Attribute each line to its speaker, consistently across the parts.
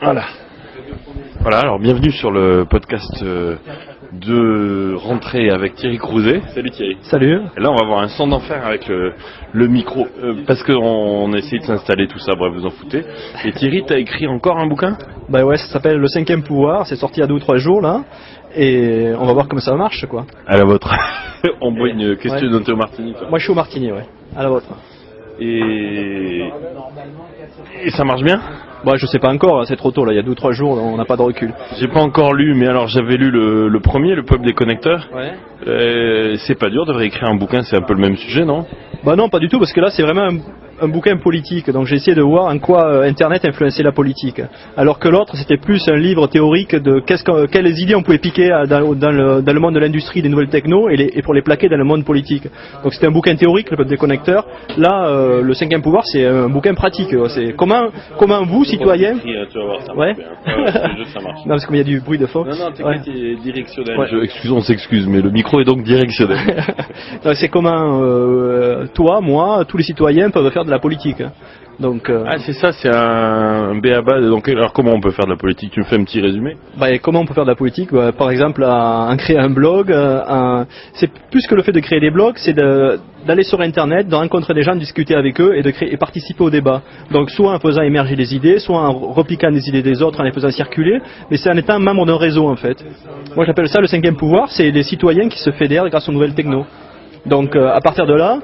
Speaker 1: Voilà. Voilà, alors bienvenue sur le podcast de rentrée avec Thierry Crouzet. Salut Thierry.
Speaker 2: Salut.
Speaker 1: Et là on va avoir un son d'enfer avec le micro, parce qu'on essaie de s'installer tout ça, bref vous en foutez. Et Thierry, t'as écrit encore un bouquin ?
Speaker 2: Bah ouais, ça s'appelle Le 5e pouvoir, c'est sorti il y a 2 ou 3 jours là, et on va voir comment ça marche quoi.
Speaker 1: À la vôtre. On boit une question de Théo Martini. Toi.
Speaker 2: Moi je suis au Martini, ouais, à la vôtre.
Speaker 1: Et ça marche bien ?
Speaker 2: Bah je sais pas encore, c'est trop tôt là, il y a 2 ou 3 jours, on n'a pas de recul.
Speaker 1: J'ai pas encore lu, mais alors j'avais lu le premier, Le peuple des connecteurs.
Speaker 2: Ouais.
Speaker 1: C'est pas dur de réécrire un bouquin, c'est un peu le même sujet, non ?
Speaker 2: Bah non, pas du tout, parce que là c'est vraiment un bouquin politique, donc j'ai essayé de voir en quoi Internet influençait la politique. Alors que l'autre c'était plus un livre théorique de quelles idées on pouvait piquer dans le monde de l'industrie des nouvelles techno et pour les plaquer dans le monde politique. Donc c'était un bouquin théorique, le peuple des connecteurs. Là, le 5e pouvoir c'est un bouquin pratique. C'est comment vous, citoyens...
Speaker 1: Tu vas voir, ça
Speaker 2: ouais.
Speaker 1: Ça marche.
Speaker 2: Non, parce qu'il y a du bruit de fond.
Speaker 1: Non, t'inquiète, il est directionnel.
Speaker 2: Ouais.
Speaker 1: On s'excuse, mais le micro est donc directionnel.
Speaker 2: C'est comment toi, moi, tous les citoyens peuvent faire de la politique. Donc,
Speaker 1: Ah c'est ça, c'est un b.a.-ba. Donc alors comment on peut faire de la politique ? Tu me fais un petit résumé ?
Speaker 2: et comment on peut faire de la politique ? Par exemple, en créer un blog. C'est plus que le fait de créer des blogs, c'est d'aller sur Internet, de rencontrer des gens, de discuter avec eux et participer au débat. Donc soit en faisant émerger des idées, soit en repliquant des idées des autres, en les faisant circuler, mais c'est en étant membre d'un réseau en fait. Moi j'appelle ça le 5e pouvoir, c'est les citoyens qui se fédèrent grâce aux nouvelles techno. Donc à partir de là,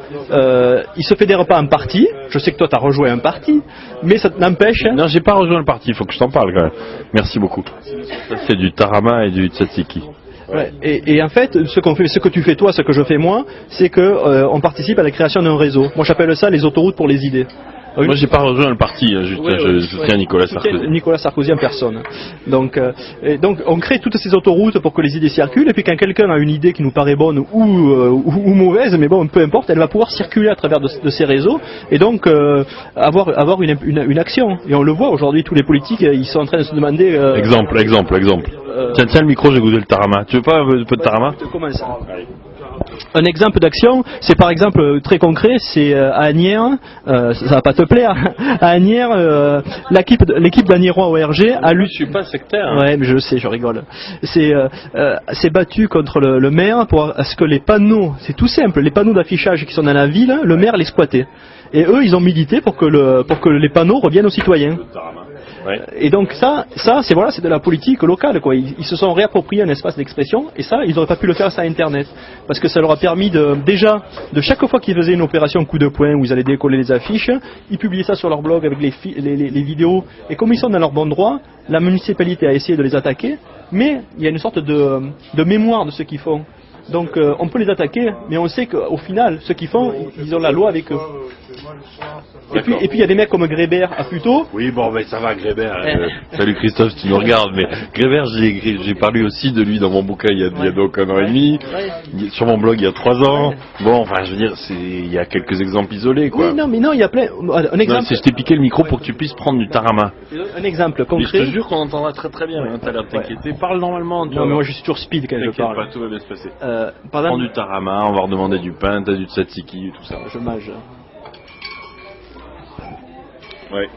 Speaker 2: ils se fédèrent pas en parti. Je sais que toi t'as rejoint un parti, mais ça n'empêche.
Speaker 1: Non, j'ai pas rejoint le parti. Il faut que je t'en parle quand même. Merci beaucoup. Ça c'est du tarama et du tzatziki.
Speaker 2: Ouais. Et en fait, ce que tu fais toi, ce que je fais moi, c'est que on participe à la création d'un réseau. Moi j'appelle ça les autoroutes pour les idées.
Speaker 1: Moi j'ai pas rejoint le parti, je soutiens Nicolas Sarkozy.
Speaker 2: Nicolas Sarkozy en personne. Donc on crée toutes ces autoroutes pour que les idées circulent, et puis quand quelqu'un a une idée qui nous paraît bonne ou mauvaise, mais bon, peu importe, elle va pouvoir circuler à travers de ces réseaux, et donc avoir une action. Et on le voit aujourd'hui, tous les politiques, ils sont en train de se demander...
Speaker 1: Exemple. Tiens le micro, j'ai goûté le tarama. Tu veux pas un peu de tarama ?
Speaker 2: Comment ça ? Un exemple d'action, c'est par exemple très concret, c'est à Asnières, ça va pas te plaire, à Asnières, l'équipe d'Asnierois ORG a lu...
Speaker 1: Je suis pas sectaire. Hein.
Speaker 2: Ouais, mais je sais, je rigole. C'est battu contre le maire pour à ce que les panneaux, c'est tout simple, les panneaux d'affichage qui sont dans la ville, le maire l'exploitait. Et eux, ils ont milité pour que les panneaux reviennent aux citoyens.
Speaker 1: Ouais.
Speaker 2: Et donc ça c'est de la politique locale quoi. Ils se sont réappropriés un espace d'expression, et ça ils n'auraient pas pu le faire sur Internet, parce que ça leur a permis de chaque fois qu'ils faisaient une opération coup de poing où ils allaient décoller les affiches, ils publiaient ça sur leur blog avec les vidéos, et comme ils sont dans leur bon droit, la municipalité a essayé de les attaquer, mais il y a une sorte de mémoire de ce qu'ils font. Donc on peut les attaquer, mais on sait qu'au final, ceux qui font, ils ont la loi avec eux. Et puis il y a des mecs comme Grébert à Puteaux.
Speaker 1: Oui, bon, ben ça va, Grébert. Salut Christophe, si tu nous regardes. Mais Grébert, j'ai parlé aussi de lui dans mon bouquin il y a donc 1 an et demi. Sur mon blog il y a 3 ans. Bon, enfin, je veux dire, il y a quelques exemples isolés, quoi.
Speaker 2: Oui, mais non, il y a plein. Un exemple.
Speaker 1: Non, je t'ai piqué le micro pour que tu puisses prendre du tarama.
Speaker 2: Un exemple concret.
Speaker 1: Mais je te jure qu'on entendra très très bien. T'as l'air de t'inquiéter. Parle normalement.
Speaker 2: Non, mais moi je suis toujours speed quand je parle.
Speaker 1: Pas, tout va bien se passer.
Speaker 2: Par exemple,
Speaker 1: prends du tarama, on va redemander du pain, t'as du tzatziki et tout ça.
Speaker 2: Je mange.
Speaker 1: Ouais.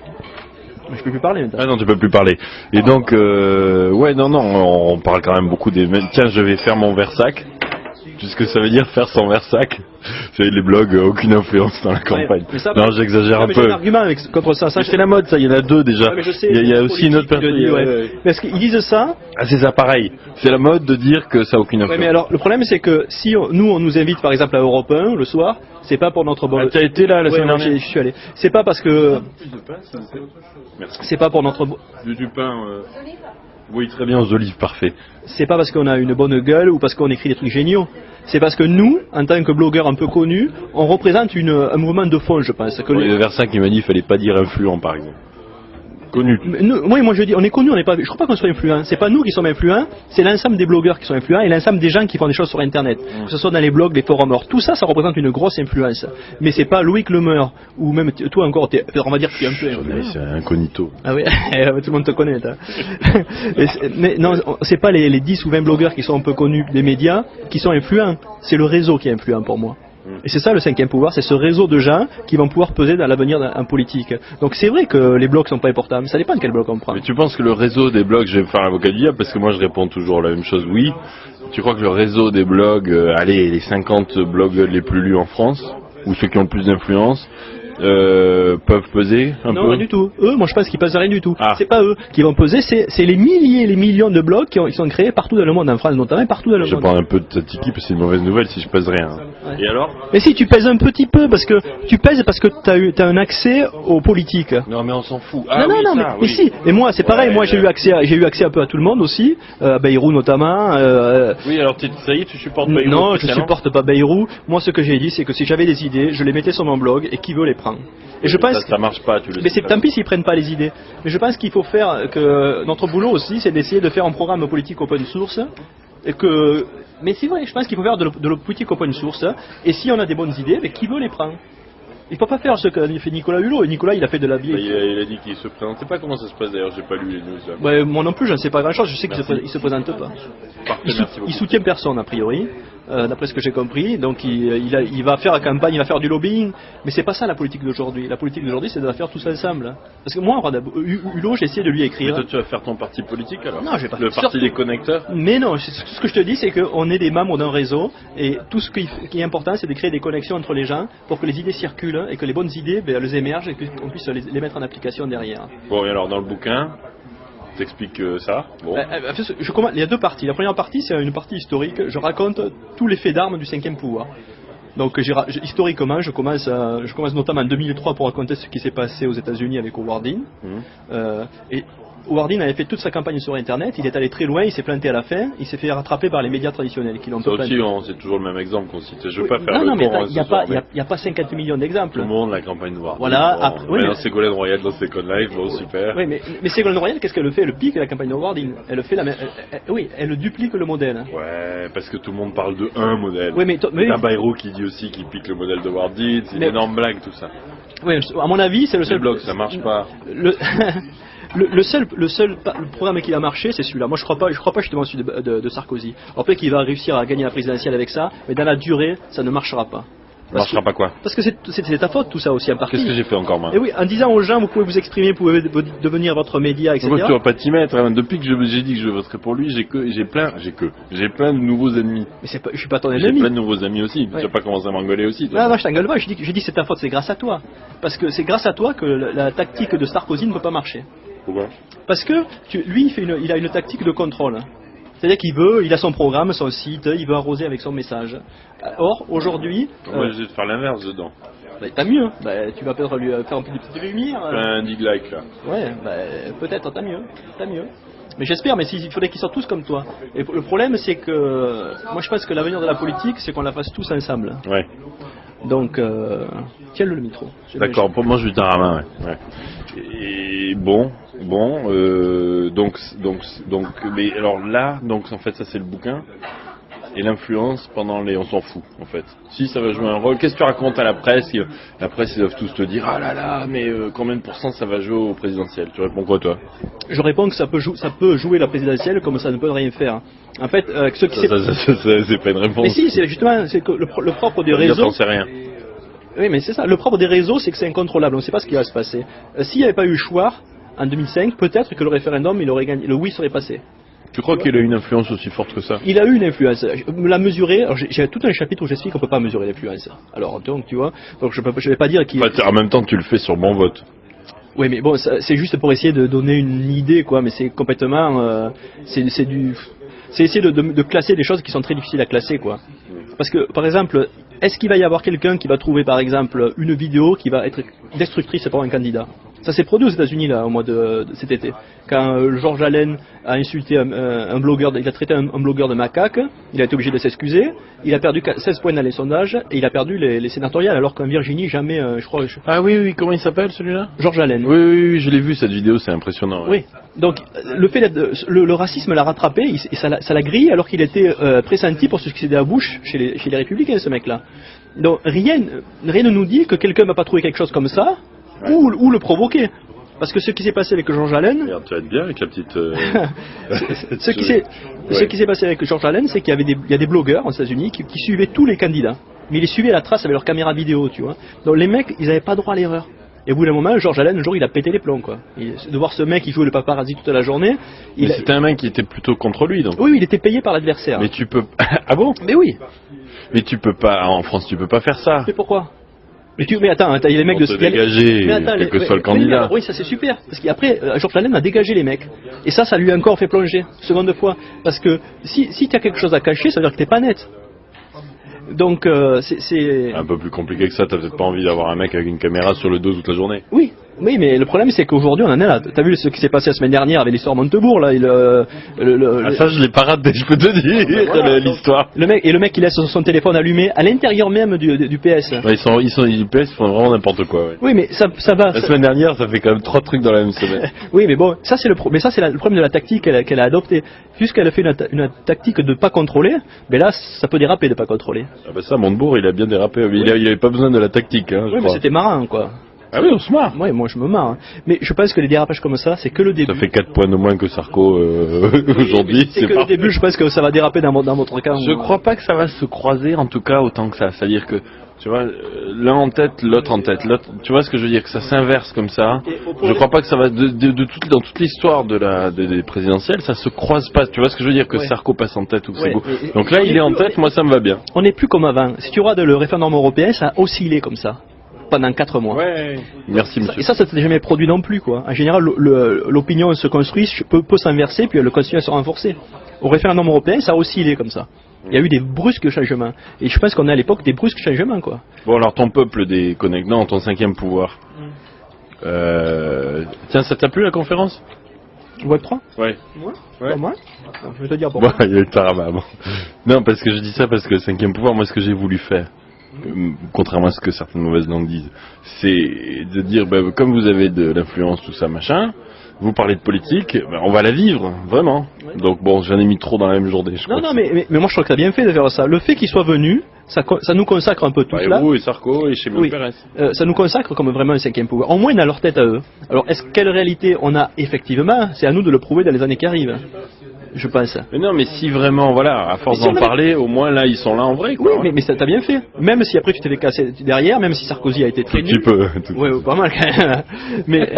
Speaker 2: Mais je peux plus parler maintenant.
Speaker 1: Ah non, tu peux plus parler. Et donc, on parle quand même beaucoup des... Tiens, je vais faire mon Versac. Puisque ça veut dire faire son Versac. Vous savez, les blogs, aucune influence dans la campagne. Non, j'exagère un peu.
Speaker 2: J'ai un argument contre ça.
Speaker 1: C'est la mode, ça, il y en a 2 déjà. Il y a aussi une autre personne.
Speaker 2: Parce qu'ils disent ça.
Speaker 1: Ah, c'est ça, pareil. C'est la mode de dire que ça n'a aucune influence.
Speaker 2: Mais alors, le problème, c'est que si on nous invite, par exemple, à Europe 1, le soir, c'est pas pour notre bonne...
Speaker 1: Ah, t'as été là la semaine dernière ?
Speaker 2: Je suis allé. C'est pas parce que... C'est pas pour notre...
Speaker 1: Du pain... Oui, très bien, aux olives, parfait.
Speaker 2: C'est pas parce qu'on a une bonne gueule ou parce qu'on écrit des trucs géniaux. C'est parce que nous, en tant que blogueurs un peu connus, on représente un mouvement de fond, je pense.
Speaker 1: Le Versac, il m'a dit qu'il fallait pas dire influent, par exemple. Connu.
Speaker 2: Moi je dis, on est connu, on n'est pas. Je crois pas qu'on soit influent. C'est pas nous qui sommes influents, c'est l'ensemble des blogueurs qui sont influents et l'ensemble des gens qui font des choses sur Internet. Que ce soit dans les blogs, les forums, tout ça, ça représente une grosse influence. Mais c'est pas Loïc Lemeur ou même toi encore. On va dire que tu es un peu.
Speaker 1: Oui, c'est incognito.
Speaker 2: Ah oui, tout le monde te connaît. Mais non, c'est pas les 10 ou 20 blogueurs qui sont un peu connus des médias qui sont influents. C'est le réseau qui est influent pour moi. Et c'est ça le cinquième pouvoir, c'est ce réseau de gens qui vont pouvoir peser dans l'avenir en politique. Donc c'est vrai que les blogs sont pas importants, ça dépend de quel blog on prend.
Speaker 1: Mais tu penses que le réseau des blogs, je vais me faire l'avocat du diable parce que moi je réponds toujours la même chose, oui. Tu crois que le réseau des blogs, allez, les 50 blogs les plus lus en France, ou ceux qui ont le plus d'influence, peuvent peser un peu?
Speaker 2: Non, rien du tout. Eux, moi je pense qu'ils pèsent rien du tout.
Speaker 1: Ah.
Speaker 2: C'est pas eux qui vont peser, c'est les milliers et les millions de blogs qui sont créés partout dans le monde, en France notamment, partout dans le
Speaker 1: Je
Speaker 2: monde.
Speaker 1: prends un peu de cette équipe, c'est une mauvaise nouvelle si je pèse rien.
Speaker 2: Ouais.
Speaker 1: Et alors?
Speaker 2: Mais si tu pèses un petit peu, parce que tu pèses parce que t'as un accès aux politiques.
Speaker 1: Non mais on s'en fout.
Speaker 2: Non, non, non, mais si. Et moi, c'est pareil. Moi, j'ai eu accès un peu à tout le monde aussi, à Bayrou notamment.
Speaker 1: Oui, alors ça y est, tu supportes Bayrou?
Speaker 2: Non, je supporte pas Bayrou. Moi, ce que j'ai dit, c'est que si j'avais des idées, je les mettais sur mon blog et qui veut les prendre. Et je pense
Speaker 1: ça marche pas, tu le sais.
Speaker 2: Mais c'est tant pis s'ils prennent pas les idées. Mais je pense qu'il faut faire que notre boulot aussi, c'est d'essayer de faire un programme politique open source. Et que, mais c'est vrai, je pense qu'il faut faire de la politique open source. Et si on a des bonnes idées, mais qui veut les prendre? Il faut pas faire ce qu'a fait Nicolas Hulot. Et Nicolas, il a fait de la vie.
Speaker 1: Il a dit qu'il se présentait pas. Comment ça se passe d'ailleurs? J'ai pas lu les news. Là.
Speaker 2: Ouais, moi non plus, je ne sais pas grand chose. Je sais qu'il se présente pas.
Speaker 1: Parfait,
Speaker 2: Il soutient personne a priori, d'après ce que j'ai compris. Donc il va faire la campagne, il va faire du lobbying. Mais c'est pas ça la politique d'aujourd'hui. La politique d'aujourd'hui, c'est de faire tous ensemble. Parce que moi, Hulot, j'ai essayé de lui écrire.
Speaker 1: Mais toi, tu vas faire ton parti politique alors?
Speaker 2: Non, je vais pas.
Speaker 1: Le parti des connecteurs?
Speaker 2: Mais non, ce que je te dis, c'est qu'on est des membres d'un réseau et tout ce qui est important, c'est de créer des connexions entre les gens pour que les idées circulent et que les bonnes idées, elles émergent et qu'on puisse les mettre en application derrière.
Speaker 1: Bon, et alors dans le bouquin, t'expliques ça. Bon.
Speaker 2: Il y a deux parties. La première partie, c'est une partie historique. Je raconte tous les faits d'armes du cinquième pouvoir. Donc historiquement, je commence notamment en 2003 pour raconter ce qui s'est passé aux États-Unis avec Howard Dean. Et Howard Dean avait fait toute sa campagne sur Internet, il est allé très loin, il s'est planté à la fin, il s'est fait rattraper par les médias traditionnels qui l'ont
Speaker 1: ça
Speaker 2: planté.
Speaker 1: aussi, c'est toujours le même exemple qu'on cite. Je veux pas faire
Speaker 2: non,
Speaker 1: le
Speaker 2: mais
Speaker 1: tour.
Speaker 2: il n'y a pas 50 millions d'exemples.
Speaker 1: Tout le monde, la campagne noire.
Speaker 2: Voilà.
Speaker 1: Bon,
Speaker 2: Après, oui,
Speaker 1: dans Ségolène Royal, dans Second Life, bon, super.
Speaker 2: Oui, mais Ségolène Royal, qu'est-ce qu'elle fait? Elle pique la campagne de Howard Dean. Elle fait elle duplique le modèle.
Speaker 1: Ouais, parce que tout le monde parle de un modèle.
Speaker 2: Oui, mais
Speaker 1: t'as Bayrou qui dit aussi qu'il pique le modèle de Howard Dean, c'est une énorme blague tout ça.
Speaker 2: Oui, à mon avis, c'est le seul.
Speaker 1: Le blog, ça marche pas.
Speaker 2: Le seul programme qui a marché, c'est celui-là. Moi, je crois pas justement celui de Sarkozy. Alors, peut-être qu'il va réussir à gagner la présidentielle avec ça, mais dans la durée, ça ne marchera pas.
Speaker 1: Ça marchera pas quoi?
Speaker 2: Parce que c'est ta faute tout ça aussi en partie.
Speaker 1: Qu'est-ce que j'ai fait encore moi?
Speaker 2: Et oui, en disant aux gens, vous pouvez vous exprimer, vous pouvez devenir votre média, etc.
Speaker 1: Pourquoi tu vas pas t'y mettre hein? Depuis que j'ai dit que je voterai pour lui, j'ai plein de nouveaux ennemis.
Speaker 2: Mais je suis pas ton ennemi.
Speaker 1: J'ai plein de nouveaux amis aussi. Ouais. Tu vas pas commencer à m'engueuler aussi. Toi.
Speaker 2: Non, je t'engueule pas. Je dis c'est ta faute, c'est grâce à toi. Parce que c'est grâce à toi que la tactique de Sarkozy ne peut pas marcher.
Speaker 1: Pourquoi?
Speaker 2: Parce que lui, il a une tactique de contrôle. C'est-à-dire il a son programme, son site, il veut arroser avec son message. Or, aujourd'hui...
Speaker 1: Moi, je vais te faire l'inverse dedans.
Speaker 2: Bah, t'as mieux. Bah, tu vas peut-être lui faire un peu de petites lumières.
Speaker 1: Un dig like là.
Speaker 2: Ouais, bah, peut-être, t'as mieux. Mais j'espère, mais il faudrait qu'ils soient tous comme toi. Et le problème, c'est que... Moi, je pense que l'avenir de la politique, c'est qu'on la fasse tous ensemble.
Speaker 1: Ouais.
Speaker 2: Donc, tiens-le le micro.
Speaker 1: D'accord, pour moi, je lui tends la main, ouais. Et bon, donc, mais alors là, donc en fait, ça c'est le bouquin. Et l'influence pendant on s'en fout, en fait. Si ça va jouer un rôle, qu'est-ce que tu racontes à la presse? La presse, ils doivent tous te dire, ah là là, mais combien de pourcents ça va jouer au présidentiel? Tu réponds quoi, toi?
Speaker 2: Je réponds que ça peut jouer la présidentielle comme ça ne peut rien faire. En fait, ce qui
Speaker 1: c'est pas une réponse.
Speaker 2: Mais si, c'est justement, c'est que le propre des réseaux.
Speaker 1: J'en sais rien.
Speaker 2: Oui, mais c'est ça. Le propre des réseaux, c'est que c'est incontrôlable. On ne sait pas ce qui va se passer. S'il n'y avait pas eu Chouard en 2005, peut-être que le référendum, il aurait gagné, le oui serait passé.
Speaker 1: Tu crois qu'il a une influence aussi forte que ça?
Speaker 2: Il a eu une influence. La mesurer, j'ai tout un chapitre où j'explique qu'on peut pas mesurer l'influence. Alors donc tu vois, donc je vais pas dire qu'il.
Speaker 1: En même temps, tu le fais sur mon vote.
Speaker 2: Oui, mais bon, c'est juste pour essayer de donner une idée, quoi. Mais c'est complètement, c'est essayer de classer des choses qui sont très difficiles à classer, quoi. Parce que, par exemple, est-ce qu'il va y avoir quelqu'un qui va trouver, par exemple, une vidéo qui va être destructrice pour un candidat? Ça s'est produit aux États-Unis là au mois de cet été, quand George Allen a insulté un blogueur, il a traité un blogueur de macaque, il a été obligé de s'excuser, il a perdu 16 points dans les sondages et il a perdu les sénatoriales, alors qu'en Virginie jamais, je crois.
Speaker 1: Ah oui, comment il s'appelle celui-là?
Speaker 2: George Allen.
Speaker 1: Oui, je l'ai vu cette vidéo, c'est impressionnant. Ouais.
Speaker 2: Oui, donc le fait le racisme l'a rattrapé, et ça l'a grillé alors qu'il était pressenti pour se succéder à Bush chez les républicains, ce mec-là. Donc rien ne nous dit que quelqu'un va pas trouver quelque chose comme ça. Ouais. Ou le provoquer. Parce que ce qui s'est passé avec George Allen...
Speaker 1: Regarde, tu vas être bien avec la petite...
Speaker 2: ce qui s'est passé avec George Allen, c'est qu'il y a des blogueurs aux États-Unis qui suivaient tous les candidats. Mais ils les suivaient à la trace avec leur caméra vidéo, tu vois. Donc les mecs, ils n'avaient pas droit à l'erreur. Et au bout d'un moment, Georges Allen, un jour, il a pété les plombs, quoi. De voir ce mec qui jouait le paparazzi toute la journée.
Speaker 1: C'était un mec qui était plutôt contre lui, donc.
Speaker 2: Oui, il était payé par l'adversaire.
Speaker 1: Mais tu peux. Ah bon?
Speaker 2: Mais oui.
Speaker 1: Mais tu peux pas. En France, tu peux pas faire ça.
Speaker 2: Mais pourquoi? Mais attends, il y a les mecs de
Speaker 1: dégager, quel que soit le candidat.
Speaker 2: Oui, ça c'est super. Parce qu'après, Georges Allen a dégagé les mecs. Et ça lui a encore fait plonger, seconde fois. Parce que si tu as quelque chose à cacher, ça veut dire que t'es pas net. Donc c'est
Speaker 1: un peu plus compliqué que ça. T'as peut-être pas envie d'avoir un mec avec une caméra sur le dos toute la journée.
Speaker 2: Oui, mais le problème c'est qu'aujourd'hui on en est là. T'as vu ce qui s'est passé la semaine dernière avec l'histoire Montebourg là
Speaker 1: ça je l'ai pas raté, je peux te dire voilà, l'histoire.
Speaker 2: Le mec qui laisse son téléphone allumé à l'intérieur même du PS.
Speaker 1: Ouais, ils PS font vraiment n'importe quoi. Ouais.
Speaker 2: Oui, mais ça va.
Speaker 1: La semaine dernière, ça fait quand même 3 trucs dans la même semaine.
Speaker 2: Oui, mais bon, ça c'est le problème de la tactique qu'elle a adoptée. Puisqu'elle a fait une tactique de pas contrôler, mais là ça peut déraper de pas contrôler.
Speaker 1: Ah bah ça, Montebourg, il a bien dérapé. Oui. Il avait pas besoin de la tactique. Hein,
Speaker 2: oui, mais c'était marrant, quoi.
Speaker 1: Ah oui, on se marre.
Speaker 2: Oui, moi je me marre. Hein. Mais je pense que les dérapages comme ça, c'est que le début.
Speaker 1: Ça fait 4 points de moins que Sarko aujourd'hui.
Speaker 2: C'est que le début, je pense que ça va déraper dans votre cas.
Speaker 1: Je crois pas que ça va se croiser, en tout cas, autant que ça. C'est-à-dire que, tu vois, l'un en tête, l'autre en tête. Tu vois ce que je veux dire, que ça s'inverse comme ça. Je crois pas que ça va dans toute l'histoire des présidentielles, ça se croise pas. Tu vois ce que je veux dire, que Sarko passe en tête ou que c'est beau. Donc là, il est en tête, moi ça me va bien.
Speaker 2: On n'est plus comme avant. Si tu regardes le référendum européen, ça a oscillé comme ça. Pendant 4 mois.
Speaker 1: Ouais. Merci monsieur.
Speaker 2: Et ça s'est jamais produit non plus, quoi. En général, l'opinion se construit, peut s'inverser, puis elle continue à se renforcer. Au référendum européen, ça a oscillé comme ça. Il y a eu des brusques changements. Et je pense qu'on est à l'époque des brusques changements, quoi.
Speaker 1: Bon, alors ton peuple des connectants, ton 5e pouvoir. Tiens, ça t'a plu la conférence?
Speaker 2: Web3?
Speaker 1: Ouais.
Speaker 2: Pas moi. Je vais te dire pourquoi.
Speaker 1: Bon, il y a eu le tarama. Bon. Non, parce que je dis ça parce que le 5e pouvoir, moi, ce que j'ai voulu faire, contrairement à ce que certaines mauvaises langues disent, c'est de dire, comme vous avez de l'influence, tout ça, machin, vous parlez de politique, on va la vivre, vraiment. Ouais. Donc bon, j'en ai mis trop dans la même journée.
Speaker 2: Mais moi je trouve que t'as bien fait de faire ça. Le fait qu'il soit venu, ça nous consacre un peu tous là.
Speaker 1: Et vous, et Sarko, et Shimon Peres.
Speaker 2: Ça nous consacre comme vraiment un 5e pouvoir. Au moins, dans leur tête à eux. Alors, quelle réalité on a effectivement? C'est à nous de le prouver dans les années qui arrivent. Je pense.
Speaker 1: Mais non, mais si vraiment, voilà, à force d'en parler, au moins là, ils sont là en vrai, quoi.
Speaker 2: Oui, mais t'as bien fait. Même si après tu t'es fait casser derrière, même si Sarkozy a été très nul. Ouais, pas mal quand même. Mais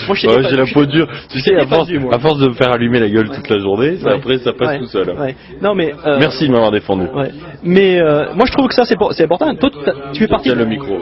Speaker 1: moi, j'ai la peau dure. Tu sais, à force de me faire allumer la gueule toute la journée, après, ça passe tout seul.
Speaker 2: Ouais. Non, mais
Speaker 1: merci de m'avoir défendu.
Speaker 2: Ouais. Mais moi, je trouve que ça, c'est important. Toi, tu fais partie.
Speaker 1: Le micro.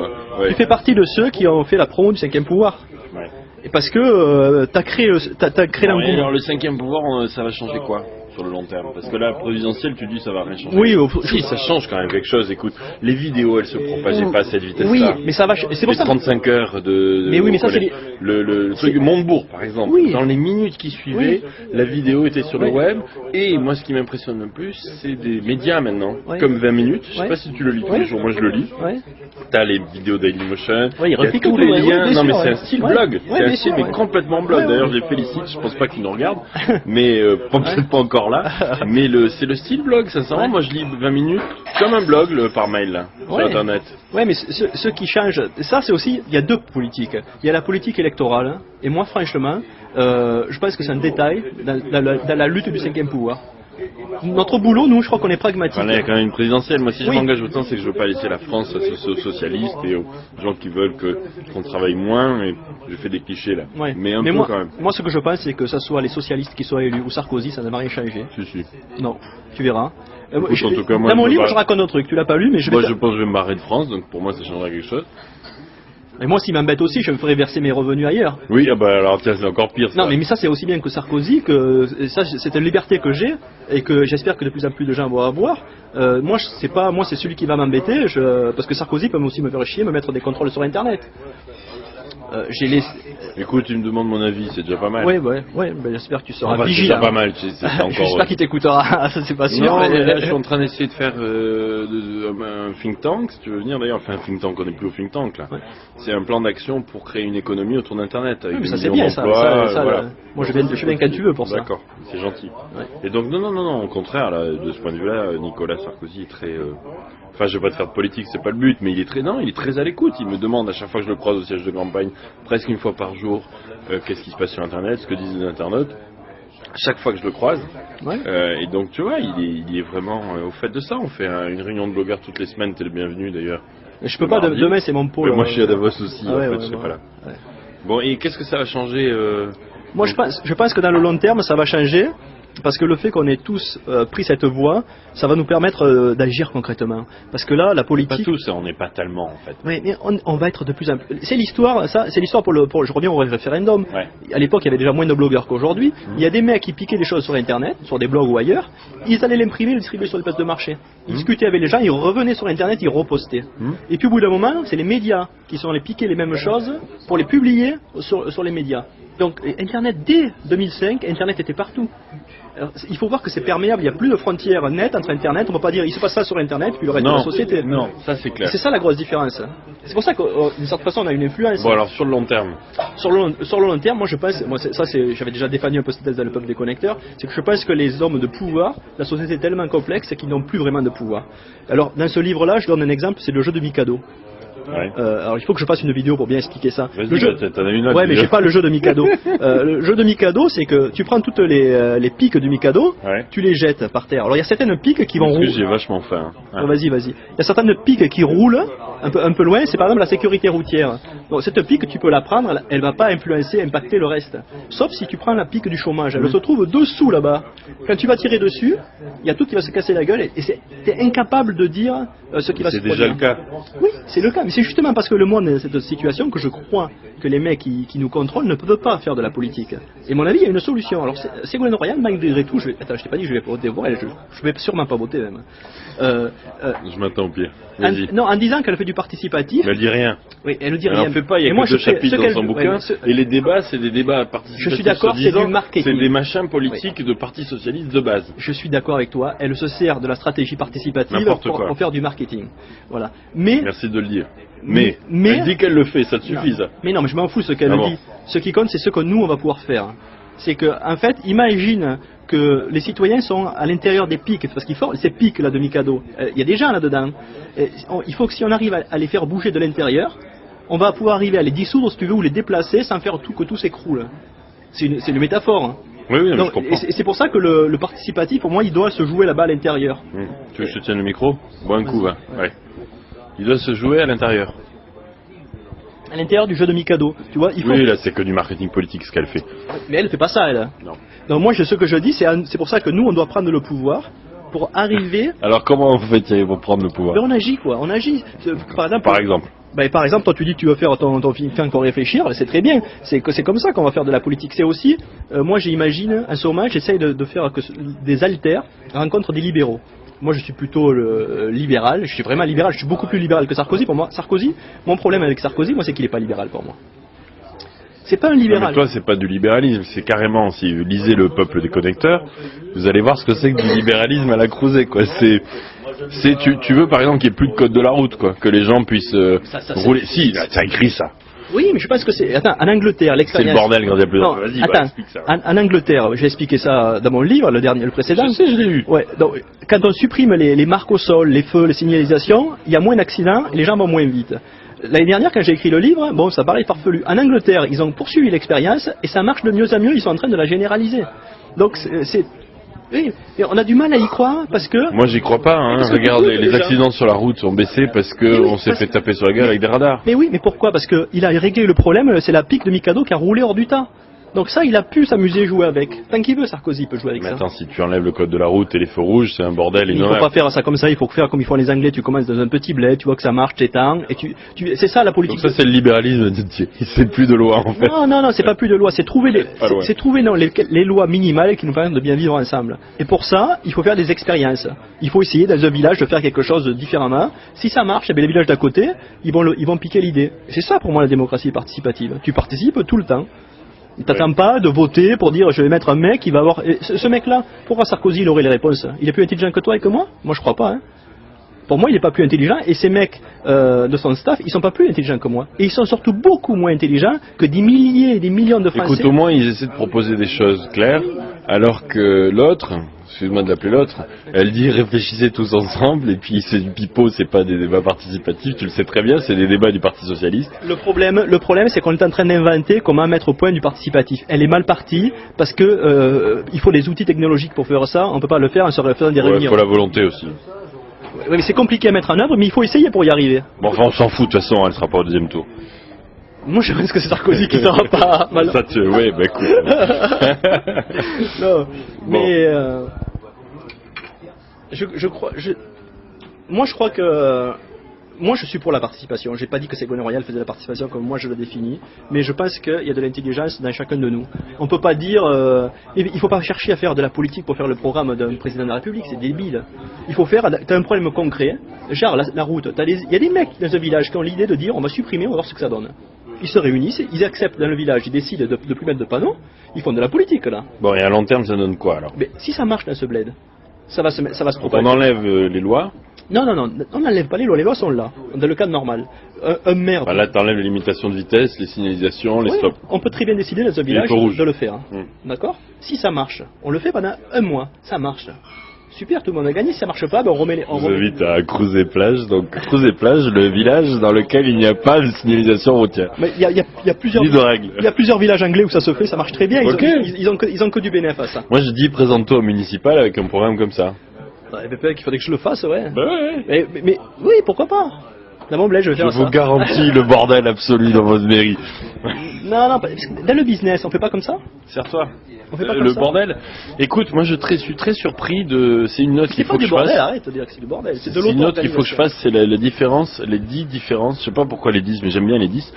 Speaker 2: Tu fais partie de ceux qui ont fait la promo du 5e pouvoir. Ouais. Et parce que t'as créé l'engouement.
Speaker 1: Alors le 5e pouvoir, ça va changer quoi sur le long terme? Parce que là, présidentielle, tu dis ça va rien changer.
Speaker 2: Oui,
Speaker 1: si, ça change quand même quelque chose. Écoute, les vidéos, elles se propageaient pas à cette vitesse-là.
Speaker 2: Oui, mais ça va. C'est pour ça.
Speaker 1: 35 heures de.
Speaker 2: Mais oui, mais ça c'est
Speaker 1: le truc du Montebourg, par exemple. Oui. Dans les minutes qui suivaient, la vidéo était sur le web. Et moi, ce qui m'impressionne le plus, c'est des médias maintenant, comme 20 minutes. Je sais pas si tu le lis tous les jours. Moi, je le lis. T'as les vidéos Dailymotion.
Speaker 2: Il y a
Speaker 1: tous les liens. Non, mais c'est un style blog. C'est un style, mais complètement blog. D'ailleurs, je les félicite. Je pense pas qu'ils nous regardent, mais peut-être pas encore là. Mais c'est le style blog, sincèrement. Moi, je lis 20 minutes comme un blog par mail là, sur Internet.
Speaker 2: Ouais, mais ce qui change, ça c'est aussi, il y a deux politiques. Il y a la politique électorale, et moi, franchement, je pense que c'est un détail dans la lutte du 5e pouvoir. Notre boulot, nous, je crois qu'on est pragmatique.
Speaker 1: Il y a quand même une présidentielle. Moi, si je m'engage autant, c'est que je veux pas laisser la France aux socialistes et aux gens qui veulent qu'on travaille moins. Et je fais des clichés là. Ouais. Mais peu
Speaker 2: moi,
Speaker 1: quand même.
Speaker 2: Moi, ce que je pense, c'est que ça soit les socialistes qui soient élus ou Sarkozy, ça n'a rien changé.
Speaker 1: Si.
Speaker 2: Non, tu verras.
Speaker 1: Écoute, en tout cas, moi,
Speaker 2: dans mon livre, je raconte un truc. Tu l'as pas lu, mais
Speaker 1: je pense que je vais me barrer de France, donc pour moi, ça changera quelque chose.
Speaker 2: Et moi, ce qui m'embête aussi, je me ferais verser mes revenus ailleurs.
Speaker 1: Oui, alors tiens, c'est encore pire. Ça.
Speaker 2: Non, mais ça, c'est aussi bien que Sarkozy, que ça, c'est une liberté que j'ai et que j'espère que de plus en plus de gens vont avoir. Moi, c'est celui qui va m'embêter, parce que Sarkozy peut aussi me faire chier, me mettre des contrôles sur Internet.
Speaker 1: Écoute, tu me demandes mon avis, c'est déjà pas mal.
Speaker 2: Ouais, j'espère que tu seras vigilant.
Speaker 1: C'est pas mal, c'est encore.
Speaker 2: J'espère qu'il t'écoutera, ça c'est pas sûr.
Speaker 1: Non, mais là, je suis en train d'essayer de faire un think tank, si tu veux venir d'ailleurs. Enfin, un think tank, on n'est plus au think tank là. Ouais. C'est un plan d'action pour créer une économie autour d'Internet. Avec
Speaker 2: mais ça c'est bien, ça voilà. Moi, je viens quand tu veux pour ça.
Speaker 1: D'accord, c'est gentil. Ouais. Et donc, non, au contraire, là, de ce point de vue-là, Nicolas Sarkozy est très. Enfin, je vais pas te faire de politique, c'est pas le but, mais il est très à l'écoute. Il me demande à chaque fois que je le croise au siège de campagne, presque une fois par jour, qu'est-ce qui se passe sur Internet, ce que disent les internautes. chaque fois que je le croise.
Speaker 2: Ouais.
Speaker 1: Et donc, tu vois, il est vraiment au fait de ça. On fait une réunion de blogueurs toutes les semaines. T'es le bienvenu d'ailleurs.
Speaker 2: Je peux pas, demain c'est mon pôle.
Speaker 1: Moi, je suis à Davos aussi.
Speaker 2: Ah ouais,
Speaker 1: en fait,
Speaker 2: ouais,
Speaker 1: je serai
Speaker 2: ouais.
Speaker 1: pas là.
Speaker 2: Ouais.
Speaker 1: Bon, et qu'est-ce que ça va changer
Speaker 2: Moi, je pense que dans le long terme, ça va changer. Parce que le fait qu'on ait tous pris cette voie, ça va nous permettre d'agir concrètement. Parce que là, la politique...
Speaker 1: Pas tous, on n'est pas tellement en fait.
Speaker 2: Oui, mais on va être de plus en plus... C'est l'histoire, ça, c'est l'histoire je reviens au référendum.
Speaker 1: Ouais.
Speaker 2: À l'époque, il y avait déjà moins de blogueurs qu'aujourd'hui. Il y a des mecs qui piquaient des choses sur Internet, sur des blogs ou ailleurs. Ils allaient l'imprimer, le distribuer sur les places de marché. Ils discutaient avec les gens, ils revenaient sur Internet, ils repostaient. Et puis au bout d'un moment, c'est les médias qui sont allés piquer les mêmes choses pour les publier sur les médias. Donc Internet, dès 2005, Internet était partout. Alors, il faut voir que c'est perméable, il n'y a plus de frontières nettes entre Internet, on ne peut pas dire il se passe ça sur Internet puis le reste de la société.
Speaker 1: Non, ça c'est clair.
Speaker 2: C'est ça la grosse différence. C'est pour ça d'une certaine façon on a une influence.
Speaker 1: Bon alors sur le long terme.
Speaker 2: Sur le long terme, moi je pense, j'avais déjà défini un peu cette thèse dans le peuple des connecteurs, c'est que je pense que les hommes de pouvoir, la société est tellement complexe qu'ils n'ont plus vraiment de pouvoir. Alors dans ce livre-là, je donne un exemple, c'est le jeu de Mikado.
Speaker 1: Ouais.
Speaker 2: Alors il faut que je fasse une vidéo pour bien expliquer ça.
Speaker 1: Vas-y, t'en as une autre.
Speaker 2: Ouais, mais j'ai pas le jeu de Mikado. Le jeu de Mikado, c'est que tu prends toutes les piques du Mikado,
Speaker 1: Ouais.
Speaker 2: tu les jettes par terre. Alors il y a certaines piques qui vont rouler.
Speaker 1: J'ai vachement faim.
Speaker 2: Oh, vas-y. Il y a certaines piques qui roulent un peu loin, c'est par exemple la sécurité routière. Donc cette pique, tu peux la prendre, elle va pas impacter le reste. Sauf si tu prends la pique du chômage, elle se trouve dessous là-bas. Quand tu vas tirer dessus, il y a tout qui va se casser la gueule et t'es incapable de dire ce qui va se produire.
Speaker 1: C'est déjà le cas.
Speaker 2: Oui, c'est le cas. Mais c'est justement parce que le monde est dans cette situation que je crois que les mecs qui nous contrôlent ne peuvent pas faire de la politique. Et à mon avis, il y a une solution. Alors, Ségolène Royal, malgré tout, je t'ai pas dit je vais voter pour elle, je vais sûrement pas voter même.
Speaker 1: Je m'attends au pire. Vas-y.
Speaker 2: En disant qu'elle fait du participatif.
Speaker 1: Mais elle dit rien.
Speaker 2: Oui, elle ne dit
Speaker 1: Elle
Speaker 2: rien.
Speaker 1: en fait pas, il y a que deux chapitres dans son bouquin. Et les débats, c'est des débats participatifs.
Speaker 2: Je suis d'accord, c'est du marketing.
Speaker 1: C'est des machins politiques de parti socialiste de base.
Speaker 2: Je suis d'accord avec toi. Elle se sert de la stratégie participative pour faire du marketing. Voilà. Mais.
Speaker 1: Merci de le dire. Mais elle dit qu'elle le fait, ça te suffit ça.
Speaker 2: Mais non, mais je m'en fous ce qu'elle dit. Ce qui compte, c'est ce que nous on va pouvoir faire. C'est que, en fait, imagine que les citoyens sont à l'intérieur des pics, parce qu'il faut ces pics là de Mikado. Il y a des gens là-dedans. Il faut que si on arrive à les faire bouger de l'intérieur, on va pouvoir arriver à les dissoudre, si tu veux, ou les déplacer sans faire que tout s'écroule. C'est une métaphore. Hein.
Speaker 1: Oui, donc, je comprends.
Speaker 2: Et c'est pour ça que le participatif, pour moi, il doit se jouer là-bas à l'intérieur.
Speaker 1: Tu veux que je te tienne le micro? Bois un coup, va. Ouais. Il doit se jouer à l'intérieur.
Speaker 2: À l'intérieur du jeu de Mikado, tu vois.
Speaker 1: Oui, là, c'est que du marketing politique ce qu'elle fait.
Speaker 2: Mais elle fait pas ça, elle.
Speaker 1: Non.
Speaker 2: Donc moi, ce que je dis, c'est pour ça que nous, on doit prendre le pouvoir pour arriver.
Speaker 1: Alors comment on fait Thierry pour prendre le pouvoir?
Speaker 2: Mais on agit quoi, on agit.
Speaker 1: Par exemple.
Speaker 2: Par exemple, toi tu dis que tu veux faire ton film qu'on réfléchir, c'est très bien. C'est comme ça qu'on va faire de la politique. C'est aussi, moi j'imagine, en ce moment, j'essaye de faire que des alters rencontrent des libéraux. Moi je suis plutôt libéral, je suis vraiment libéral, je suis beaucoup plus libéral que Sarkozy. Pour moi, Sarkozy, mon problème avec Sarkozy, moi c'est qu'il n'est pas libéral pour moi. C'est pas un libéral.
Speaker 1: Non, mais toi, c'est pas du libéralisme, c'est carrément, si vous lisez Le Peuple des Connecteurs, vous allez voir ce que c'est que du libéralisme à la Crouzet, quoi. Tu veux, par exemple, qu'il n'y ait plus de code de la route, quoi. Que les gens puissent rouler. Si, ça écrit ça.
Speaker 2: Oui, mais je pense que c'est... Attends, en Angleterre, l'expérience...
Speaker 1: C'est le bordel quand il y a plus de...
Speaker 2: Non,
Speaker 1: vas-y,
Speaker 2: attends,
Speaker 1: explique ça.
Speaker 2: En Angleterre, j'ai expliqué ça dans mon livre, le précédent.
Speaker 1: Je sais, je l'ai lu.
Speaker 2: Ouais, donc, quand on supprime les marques au sol, les feux, les signalisations, il y a moins d'accidents et les gens vont moins vite. L'année dernière, quand j'ai écrit le livre, bon, ça paraît farfelu. En Angleterre, ils ont poursuivi l'expérience et ça marche de mieux en mieux, ils sont en train de la généraliser. Donc, oui, et on a du mal à y croire parce que...
Speaker 1: Moi j'y crois pas, hein. Regarde, les accidents sur la route ont baissé parce qu'on s'est fait taper sur la gueule avec des radars.
Speaker 2: Mais oui, mais pourquoi? Parce qu'il a réglé le problème, c'est la pique de Mikado qui a roulé hors du tas. Donc ça, il a pu s'amuser, jouer avec. Tant qu'il veut, Sarkozy peut jouer avec ça.
Speaker 1: Mais attends, si tu enlèves le code de la route et les feux rouges, c'est un bordel
Speaker 2: énorme. Il
Speaker 1: énorme.
Speaker 2: faut pas faire ça comme ça, il faut faire comme ils font les Anglais, tu commences dans un petit bled, tu vois que ça marche, t'étends, et c'est ça la politique.
Speaker 1: Donc ça c'est le libéralisme, c'est plus de loi en fait.
Speaker 2: Non, c'est pas plus de loi, c'est trouver les lois minimales qui nous permettent de bien vivre ensemble. Et pour ça, il faut faire des expériences. Il faut essayer dans un village de faire quelque chose différemment. Si ça marche, eh bien, les villages d'à côté, ils vont piquer l'idée. C'est ça pour moi la démocratie participative. Tu participes tout le temps. Il t'attend pas de voter pour dire je vais mettre un mec qui va avoir... Ce mec-là, pourquoi Sarkozy il aurait les réponses? Il est plus intelligent que toi et que moi? Moi je crois pas. Hein. Pour moi il est pas plus intelligent et ces mecs de son staff ils sont pas plus intelligents que moi. Et ils sont surtout beaucoup moins intelligents que des milliers et des millions de Français.
Speaker 1: Écoute, au moins ils essaient de proposer des choses claires alors que l'autre, excuse-moi de l'appeler l'autre, elle dit réfléchissez tous ensemble, et puis c'est du pipeau, c'est pas des débats participatifs, tu le sais très bien, c'est des débats du Parti Socialiste.
Speaker 2: Le problème, c'est qu'on est en train d'inventer comment mettre au point du participatif. Elle est mal partie, parce que il faut des outils technologiques pour faire ça, on peut pas le faire en se faisant des réunions.
Speaker 1: Il faut la volonté aussi.
Speaker 2: Oui, mais c'est compliqué à mettre en œuvre, mais il faut essayer pour y arriver.
Speaker 1: Bon, enfin, on s'en fout, de toute façon, elle sera pas au deuxième tour.
Speaker 2: Moi, je pense que c'est Sarkozy qui sera pas mal.
Speaker 1: Ça, ouais, bah écoute.
Speaker 2: Non,
Speaker 1: Bon.
Speaker 2: mais moi, je crois que moi, je suis pour la participation. J'ai pas dit que Ségolène Royal faisait la participation comme moi je le définis, mais je pense qu'il y a de l'intelligence dans chacun de nous. On peut pas dire, il faut pas chercher à faire de la politique pour faire le programme d'un président de la République, c'est débile. Il faut faire, t'as un problème concret, genre la route. Il y a des mecs dans un village qui ont l'idée de dire, on va supprimer, on va voir ce que ça donne. Ils se réunissent, ils acceptent dans le village, ils décident de plus mettre de panneaux, ils font de la politique là.
Speaker 1: Bon, et à long terme, ça donne quoi alors?
Speaker 2: Mais si ça marche dans ce bled, ça va se
Speaker 1: Donc
Speaker 2: propager.
Speaker 1: on enlève les lois.
Speaker 2: Non, on n'enlève pas les lois sont là, dans le cadre normal. Un maire...
Speaker 1: Bah là, t'enlèves les limitations de vitesse, les signalisations, les
Speaker 2: Oui,
Speaker 1: stops.
Speaker 2: on peut très bien décider dans un village
Speaker 1: rouges.
Speaker 2: de le faire.
Speaker 1: Mm.
Speaker 2: D'accord? Si ça marche, on le fait pendant un mois, ça marche. Super, tout le monde a gagné. Si ça marche pas, ben on remet les...
Speaker 1: Je vous invite à Creuser Plage. Donc Creuser Plage, le village dans lequel il n'y a pas de signalisation routière.
Speaker 2: Mais il y a plusieurs...
Speaker 1: Ni de règles.
Speaker 2: Il y a plusieurs villages anglais où ça se fait, ça marche très bien.
Speaker 1: Ok.
Speaker 2: Ils ont que du bénéfice à ça.
Speaker 1: Moi, je dis présente-toi au municipal avec un programme comme ça.
Speaker 2: Ouais, peut-être qu'il faudrait que je le fasse, ouais.
Speaker 1: Bah ouais.
Speaker 2: Mais oui, pourquoi pas? Dans mon bled, je vais faire
Speaker 1: Je
Speaker 2: ça.
Speaker 1: vous garantis le bordel absolu dans votre mairie.
Speaker 2: Non, parce que dans le business, on fait pas comme ça?
Speaker 1: Serre-toi.
Speaker 2: On fait pas comme
Speaker 1: Le
Speaker 2: ça.
Speaker 1: bordel. Écoute, moi je suis très surpris de. C'est une note qu'il
Speaker 2: C'est
Speaker 1: faut
Speaker 2: pas
Speaker 1: que
Speaker 2: du
Speaker 1: je fasse.
Speaker 2: bordel, arrête de dire que c'est du bordel. C'est de
Speaker 1: C'est une note qu'il faut que je
Speaker 2: l'auto-organisation.
Speaker 1: fasse, c'est la différence, les 10 différences, je sais pas pourquoi les 10, mais j'aime bien les 10,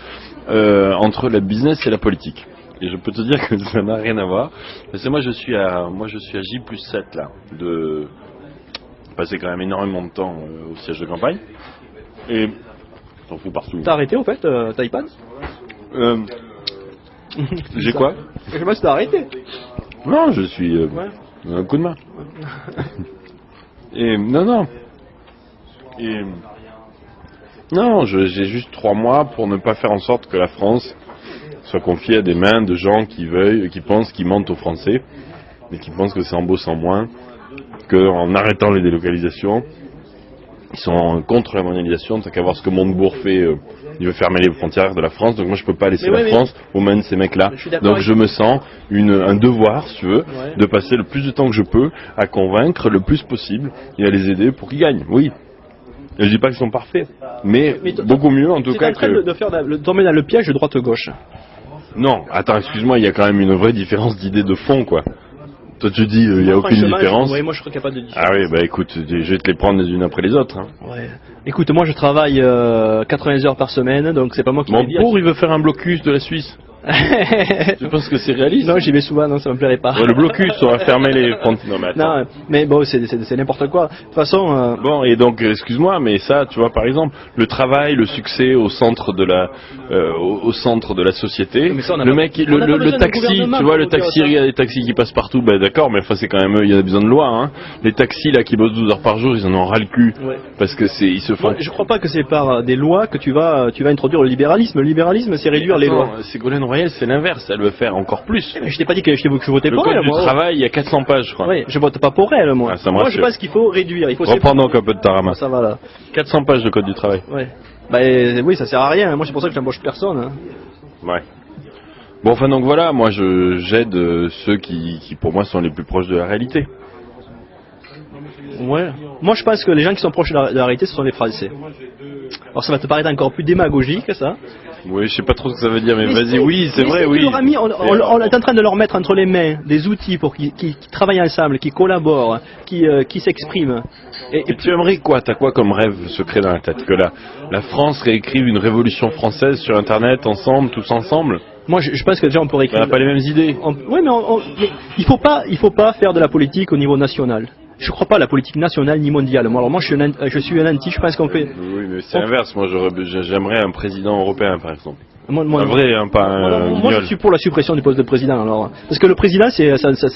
Speaker 1: entre la business et la politique. Et je peux te dire que ça n'a rien à voir. Parce que moi je suis à J+7 là, de passer quand même énormément de temps au siège de campagne. Et t'en fous partout.
Speaker 2: T'as arrêté au fait, t'as iPad?
Speaker 1: J'ai quoi?
Speaker 2: Je sais pas si t'as arrêté.
Speaker 1: Non, je suis
Speaker 2: Ouais.
Speaker 1: un coup de main. Et non. Et non, j'ai juste 3 mois pour ne pas faire en sorte que la France soit confiée à des mains de gens qui pensent qu'ils mentent aux Français, et qui pensent que c'est en bossant moins, qu'en arrêtant les délocalisations, ils sont contre la mondialisation, tant qu'à voir ce que Montebourg fait, il veut fermer les frontières de la France, donc moi je peux pas laisser
Speaker 2: Mais
Speaker 1: la
Speaker 2: ouais,
Speaker 1: France aux mains de ces mecs-là.
Speaker 2: Je suis d'accord
Speaker 1: Donc
Speaker 2: avec
Speaker 1: je me sens un devoir, si tu veux,
Speaker 2: Ouais.
Speaker 1: de passer le plus de temps que je peux à convaincre le plus possible et à les aider pour qu'ils gagnent, oui. Et je dis pas qu'ils sont parfaits, mais beaucoup mieux en tout
Speaker 2: Tu es
Speaker 1: cas
Speaker 2: en train
Speaker 1: que...
Speaker 2: de tomber dans le piège de droite-gauche.
Speaker 1: Non, attends, excuse-moi, il y a quand même une vraie différence d'idée de fond, quoi. Toi tu dis, il n'y a
Speaker 2: Moi,
Speaker 1: aucune
Speaker 2: franchement,
Speaker 1: différence.
Speaker 2: Ouais, moi je crois qu'il n'y a pas de différence.
Speaker 1: Ah oui, bah écoute, je vais te les prendre les unes après les autres. Hein.
Speaker 2: Ouais. Écoute, moi je travaille 80 heures par semaine, donc c'est pas moi qui vais dire.
Speaker 1: Montebourg, il veut faire un blocus de la Suisse. Tu penses que c'est réaliste?
Speaker 2: Non, j'y vais souvent, non, ça me plairait pas.
Speaker 1: Ouais, le blocus, on va fermer les frontières. Non, mais attends.
Speaker 2: Non, mais bon, c'est n'importe quoi. De toute façon,
Speaker 1: Bon, et donc, excuse-moi, mais ça, tu vois, par exemple, le travail, le succès au centre de la société,
Speaker 2: Mais ça, on a
Speaker 1: le
Speaker 2: pas-
Speaker 1: mec,
Speaker 2: on a pas
Speaker 1: le
Speaker 2: besoin d'un
Speaker 1: taxi,
Speaker 2: gouvernement
Speaker 1: tu vois,
Speaker 2: pour
Speaker 1: le
Speaker 2: dire
Speaker 1: taxi,
Speaker 2: ça.
Speaker 1: il y a des taxis qui passent partout, ben d'accord, mais enfin, c'est quand même, il y a besoin de loi, hein. Les taxis, là, qui bossent 12 heures par jour, ils en ont ras le cul.
Speaker 2: ouais.
Speaker 1: Parce que ils se font...
Speaker 2: Moi, je crois pas que c'est par des lois que tu vas introduire le libéralisme. Le libéralisme, c'est réduire les lois.
Speaker 1: Ségolène Royal, c'est l'inverse, elle veut faire encore plus.
Speaker 2: Mais je t'ai pas dit que je votais
Speaker 1: Le
Speaker 2: pour
Speaker 1: code
Speaker 2: elle,
Speaker 1: du
Speaker 2: moi.
Speaker 1: travail, il y a 400 pages, je crois.
Speaker 2: Oui, je vote pas pour elle, moi.
Speaker 1: Ah, ça me
Speaker 2: Moi, je
Speaker 1: rassure.
Speaker 2: pense qu'il faut réduire. Il faut
Speaker 1: Reprends donc un peu de ta ramasse.
Speaker 2: Ça va là.
Speaker 1: 400 pages de code du travail.
Speaker 2: Ouais. Bah oui, ça sert à rien. Moi, c'est pour ça que j'embauche personne. Hein.
Speaker 1: Ouais. Bon, enfin, donc voilà, moi, j'aide ceux qui, pour moi, sont les plus proches de la réalité.
Speaker 2: Ouais. Moi, je pense que les gens qui sont proches de la réalité, ce sont les Français. Alors, ça va te paraître encore plus démagogique, ça.
Speaker 1: Oui, je sais pas trop ce que ça veut dire, mais vas-y,
Speaker 2: si,
Speaker 1: oui, c'est
Speaker 2: mais
Speaker 1: vrai,
Speaker 2: si,
Speaker 1: oui.
Speaker 2: tu leur as mis, on est en train de leur mettre entre les mains des outils pour qu'ils travaillent ensemble, qu'ils collaborent, qui s'expriment.
Speaker 1: Et tu aimerais quoi? T'as quoi comme rêve secret dans la tête? Que la France réécrive une révolution française sur Internet, ensemble, tous ensemble?
Speaker 2: Moi, je pense que déjà, on pourrait
Speaker 1: On n'a pas les mêmes idées.
Speaker 2: Oui, mais il faut pas faire de la politique au niveau national. Je crois pas à la politique nationale ni mondiale. Moi, alors moi, je suis un anti. Je pense qu'on fait.
Speaker 1: Oui, mais c'est inverse. Moi, j'aimerais un président européen, par exemple.
Speaker 2: Moi,
Speaker 1: Un vrai, hein, pas un
Speaker 2: moi, je
Speaker 1: guignol.
Speaker 2: suis pour la suppression du poste de président. Alors, parce que le président, c'est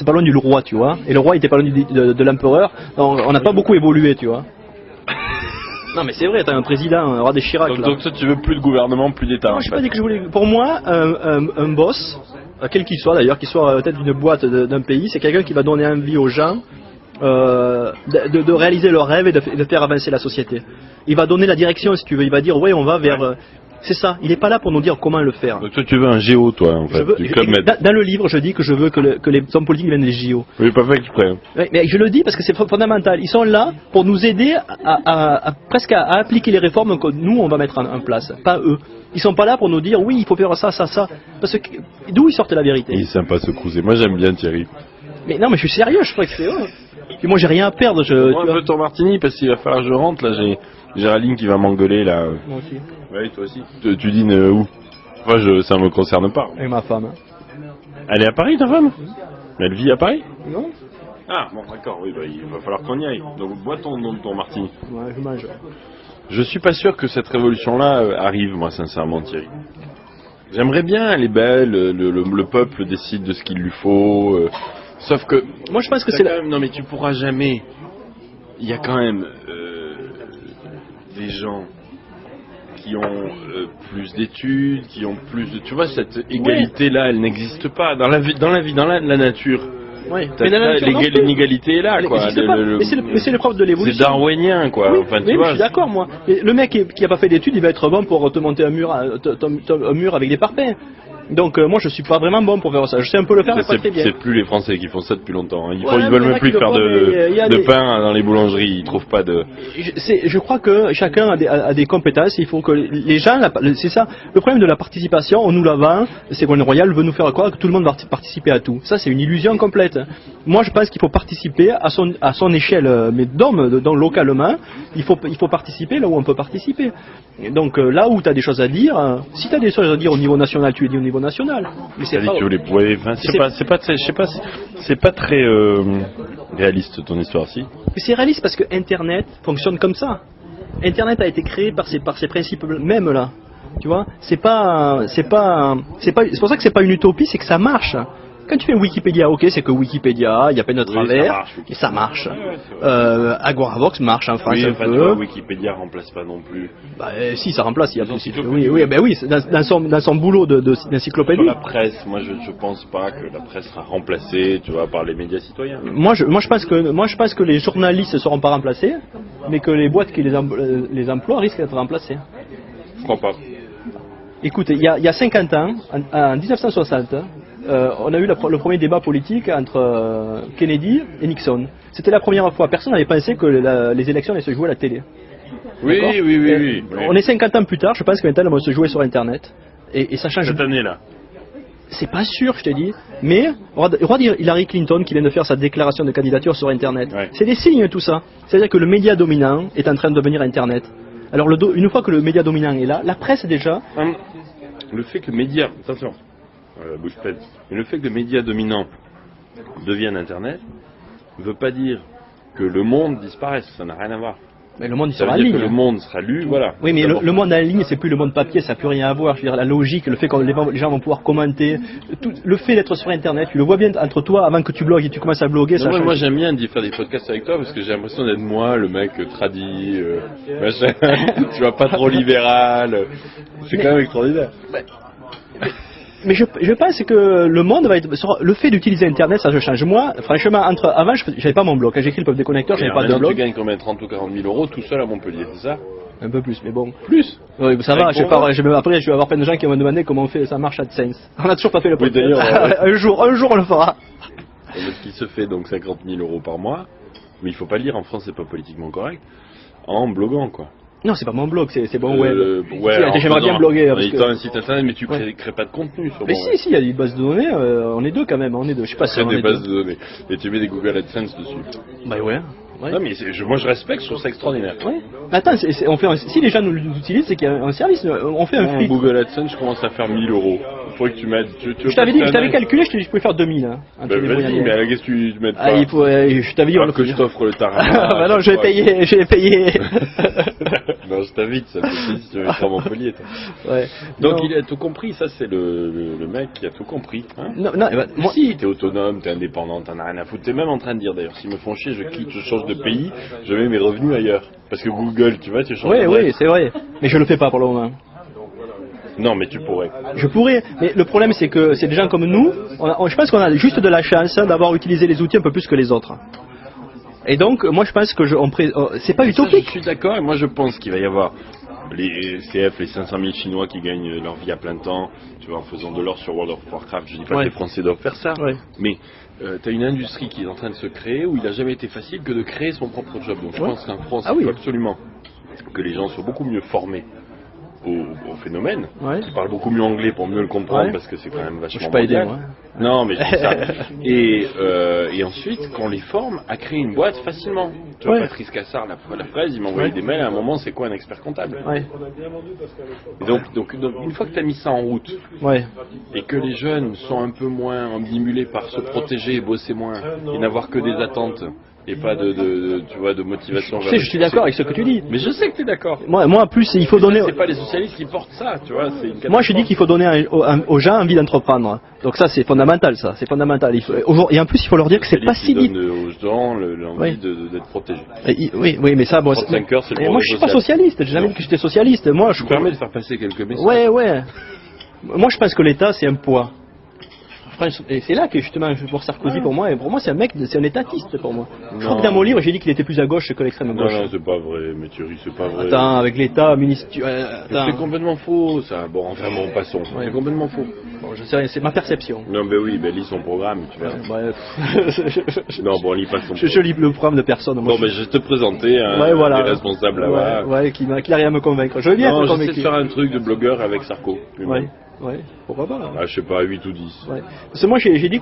Speaker 2: pas loin du roi, tu vois. Et le roi était pas loin de l'empereur. On n'a pas beaucoup évolué, tu vois. Non, mais c'est vrai. T'as un président, un roi des Chirac. là.
Speaker 1: Donc toi, tu veux plus de gouvernement, plus d'État.
Speaker 2: Moi,
Speaker 1: en
Speaker 2: je n'ai
Speaker 1: fait.
Speaker 2: pas dit que je voulais. Pour moi, un boss, quel qu'il soit d'ailleurs, qu'il soit à la tête d'une boîte d'un pays, c'est quelqu'un qui va donner envie aux gens de réaliser leurs rêves et de faire avancer la société. Il va donner la direction, si tu veux. Il va dire, ouais, on va vers... c'est ça. Il n'est pas là pour nous dire comment le faire.
Speaker 1: Donc toi, tu veux un géo, toi, en fait, du Club Med.
Speaker 2: Dans le livre, je dis que je veux que les hommes politiques viennent des JO.
Speaker 1: Oui, pas fait exprès.
Speaker 2: Oui, mais je le dis parce que c'est fondamental. Ils sont là pour nous aider presque à appliquer les réformes que nous, on va mettre en place. Pas eux. Ils sont pas là pour nous dire, oui, il faut faire ça, ça, ça. Parce que d'où ils sortent la vérité.
Speaker 1: Il est sympa ce Crouzet. Moi, j'aime bien Thierry.
Speaker 2: Mais non, mais je suis sérieux, je crois que c'est eux. Puis moi, j'ai rien à perdre.
Speaker 1: Moi, un peu ton martini, parce qu'il va falloir que je rentre, là, j'ai Géraldine qui va m'engueuler, là.
Speaker 2: Moi aussi.
Speaker 1: Oui, toi aussi. Tu dînes où? Moi, ça me concerne pas.
Speaker 2: Avec ma femme.
Speaker 1: Elle est à Paris, ta femme? Elle vit à Paris?
Speaker 2: Non.
Speaker 1: Ah, bon, d'accord, oui, bah, il va falloir qu'on y aille. Donc, bois ton martini.
Speaker 2: Ouais, je mange.
Speaker 1: Je suis pas sûr que cette révolution-là arrive, moi, sincèrement, Thierry. J'aimerais bien, elle est belle, le peuple décide de ce qu'il lui faut. Sauf que...
Speaker 2: Moi, je pense que c'est...
Speaker 1: Non, mais tu pourras jamais... Il y a quand même des gens qui ont plus d'études, qui ont plus de... Tu vois, cette égalité-là, elle n'existe pas. Dans la nature...
Speaker 2: Oui, mais
Speaker 1: l'inégalité est là, quoi.
Speaker 2: Mais c'est le propre de l'évolution.
Speaker 1: C'est darwinien, quoi.
Speaker 2: Oui,
Speaker 1: enfin,
Speaker 2: oui, je suis d'accord, moi. Mais le mec qui a pas fait d'études, il va être bon pour te monter un mur avec des parpaings. Donc moi je suis pas vraiment bon pour faire ça. Je sais un peu le faire, mais pas très bien.
Speaker 1: C'est plus les Français qui font ça depuis longtemps. Ils veulent même plus faire de pain dans les boulangeries. Ils trouvent pas de.
Speaker 2: Je crois que chacun a des compétences. Il faut que les gens, c'est ça. Le problème de la participation, on nous la vend. Ségolène Royal veut nous faire croire que tout le monde va participer à tout. Ça c'est une illusion complète. Moi je pense qu'il faut participer à son échelle, mais d'homme, localement. Il faut participer là où on peut participer. Et donc là où tu as des choses à dire, si tu as des choses à dire au niveau national, tu les dis au niveau national. Mais c'est
Speaker 1: pas très réaliste ton histoire, si.
Speaker 2: Mais c'est réaliste parce que Internet fonctionne comme ça. Internet a été créé par ces principes mêmes là. Tu vois, c'est pour ça que c'est pas une utopie, c'est que ça marche. Quand tu fais Wikipédia, ok, c'est que Wikipédia, il y a plein de travers, et ça marche. Agoravox marche en France un peu.
Speaker 1: Wikipédia remplace pas non plus.
Speaker 2: Bah si, ça remplace. Il y a oui, dans son boulot d'encyclopédie.
Speaker 1: Sur la presse, moi je pense pas que la presse sera remplacée, tu vois, par les médias citoyens.
Speaker 2: Moi je pense que les journalistes ne seront pas remplacés, mais que les boîtes qui les emploient risquent d'être remplacées.
Speaker 1: Je crois pas.
Speaker 2: Écoute, il y a 50 ans, en 1960. On a eu le premier débat politique entre Kennedy et Nixon. C'était la première fois. Personne n'avait pensé que les élections allaient se jouer à la télé.
Speaker 1: Oui.
Speaker 2: On est 50 ans plus tard, je pense que maintenant elles vont se jouer sur Internet. Et ça change.
Speaker 1: Cette année-là.
Speaker 2: C'est pas sûr, je te dis. Mais, regarde Hillary Clinton qui vient de faire sa déclaration de candidature sur Internet. Ouais. C'est des signes tout ça. C'est-à-dire que le média dominant est en train de devenir Internet. Alors une fois que le média dominant est là, la presse déjà...
Speaker 1: Le fait que le média... Attention. Bouge pas. Mais le fait que le média dominant devienne Internet ne veut pas dire que le monde disparaisse, ça n'a rien à voir.
Speaker 2: Mais le monde
Speaker 1: sera en ligne. Que le monde sera lu, voilà.
Speaker 2: Oui, mais le monde en ligne, c'est plus le monde papier, ça n'a plus rien à voir. Je veux dire, la logique, le fait que les gens vont pouvoir commenter, le fait d'être sur Internet, tu le vois bien entre toi avant que tu blogues et tu commences à bloguer.
Speaker 1: Non, moi j'aime bien faire des podcasts avec toi parce que j'ai l'impression d'être moi, le mec tradit, machin, tu vois, pas trop libéral. C'est quand même extraordinaire.
Speaker 2: Mais je pense que le monde va être... Le fait d'utiliser Internet, ça je change. Moi, franchement, avant, j'avais pas mon blog. Quand j'écris le Peuple Déconnecteur, j'avais pas de blog.
Speaker 1: Tu gagnes combien? 30 ou 40 000 euros tout seul à Montpellier, c'est ça?
Speaker 2: Un peu plus, mais bon.
Speaker 1: Plus?
Speaker 2: Oui, ça va, après, je vais avoir plein de gens qui vont me demander comment on fait, ça marche AdSense. On a toujours pas fait le podcast. Un jour on le fera.
Speaker 1: Ce qui se fait donc 50 000 euros par mois, mais il faut pas le dire, en France c'est pas politiquement correct, en bloguant quoi.
Speaker 2: Non, c'est pas mon blog, c'est bon web.
Speaker 1: J'aimerais
Speaker 2: bien bloguer.
Speaker 1: En étant un site internet, mais tu crées pas de contenu sur
Speaker 2: mais si, il y a des bases de données, on est deux quand même, je sais pas si
Speaker 1: on est des bases de données. Et tu mets des Google AdSense dessus.
Speaker 2: Bah ouais.
Speaker 1: Non mais moi je respecte, je trouve ça extraordinaire.
Speaker 2: Ouais. Attends, si les gens nous utilisent, c'est qu'il y a un service, on fait un flip.
Speaker 1: Google AdSense, je commence à faire 1000 euros. Il faudrait que tu m'aides.
Speaker 2: Je t'avais calculé, je pouvais faire 2000. Hein,
Speaker 1: vas-y, mais qu'est-ce que tu mets pas?
Speaker 2: Je t'avais dit
Speaker 1: que je t'offre le tarama.
Speaker 2: Bah non, je vais payer.
Speaker 1: Non, je t'invite, ça te fait si tu veux être à Montpellier. Ouais. Donc il a tout compris, ça c'est le mec qui a tout compris. Hein
Speaker 2: non,
Speaker 1: moi, si, t'es autonome, t'es indépendant, t'en as rien à foutre. T'es même en train de dire d'ailleurs, s'ils me font chier, je quitte, je change de pays, je mets mes revenus ailleurs. Parce que Google, tu vois, tu changes de
Speaker 2: Oui, c'est vrai. Mais je le fais pas pour le moment.
Speaker 1: Non, mais tu pourrais.
Speaker 2: Je pourrais, mais le problème c'est que c'est des gens comme nous, je pense qu'on a juste de la chance d'avoir utilisé les outils un peu plus que les autres. Et donc, moi je pense que c'est pas utopique.
Speaker 1: Je suis d'accord, et moi je pense qu'il va y avoir les CF, les 500 000 Chinois qui gagnent leur vie à plein temps, tu vois, en faisant de l'or sur World of Warcraft. Je dis pas que les Français doivent faire ça, mais tu as une industrie qui est en train de se créer où il n'a jamais été facile que de créer son propre job. Donc je pense qu'en France, il faut absolument que les gens soient beaucoup mieux formés au phénomène, qui parlent beaucoup mieux anglais pour mieux le comprendre, parce que c'est quand même vachement.
Speaker 2: Je suis pas aidé, moi.
Speaker 1: Non, mais c'est ça. Et ensuite, qu'on les forme à créer une boîte facilement. Tu vois, Patrice Cassard, la fraise, il m'a envoyé des mails à un moment, c'est quoi un expert comptable? Et donc, une fois que tu as mis ça en route, et que les jeunes sont un peu moins embimulés par se protéger et bosser moins, et n'avoir que des attentes, et pas tu vois, de motivation.
Speaker 2: Je suis d'accord avec ce que tu dis.
Speaker 1: Mais je sais que tu es d'accord.
Speaker 2: Moi, en plus, il faut donner.
Speaker 1: C'est pas les socialistes qui portent ça, tu vois.
Speaker 2: Moi, je dis qu'il faut donner aux gens envie d'entreprendre. Donc ça, c'est fondamental, ça. C'est fondamental. Et en plus, il faut leur dire que c'est pas si vite.
Speaker 1: Donne aux gens l'envie d'être protégés.
Speaker 2: Oui, mais ça, bon.
Speaker 1: 35 heures, c'est le
Speaker 2: moi, je suis pas socialiste. J'ai jamais dit que j'étais socialiste. Moi, je
Speaker 1: permets de faire passer quelques messages.
Speaker 2: Ouais. Moi, je pense que l'État, c'est un poids. Et c'est là que justement, pour Sarkozy, pour moi, c'est un étatiste pour moi. Je crois que dans mon livre, j'ai dit qu'il était plus à gauche que l'extrême gauche.
Speaker 1: Non, c'est pas vrai, mais Thierry, c'est pas vrai.
Speaker 2: Attends, avec l'État,
Speaker 1: c'est complètement faux, ça. Bon, enfin, passons. C'est complètement faux.
Speaker 2: Bon, je sais, c'est ma perception.
Speaker 1: Non, mais oui, lis son programme, tu vois. Non, bon, lis pas son programme.
Speaker 2: Je lis le programme de personne.
Speaker 1: Bon, mais je vais te présenter un des responsables là-bas.
Speaker 2: Qui n'a rien à me convaincre. Je veux bien être convaincu.
Speaker 1: J'essaie de faire un truc de blogueur avec Sarko.
Speaker 2: Pourquoi pas
Speaker 1: je sais pas, 8 ou 10.
Speaker 2: Parce que moi j'ai dit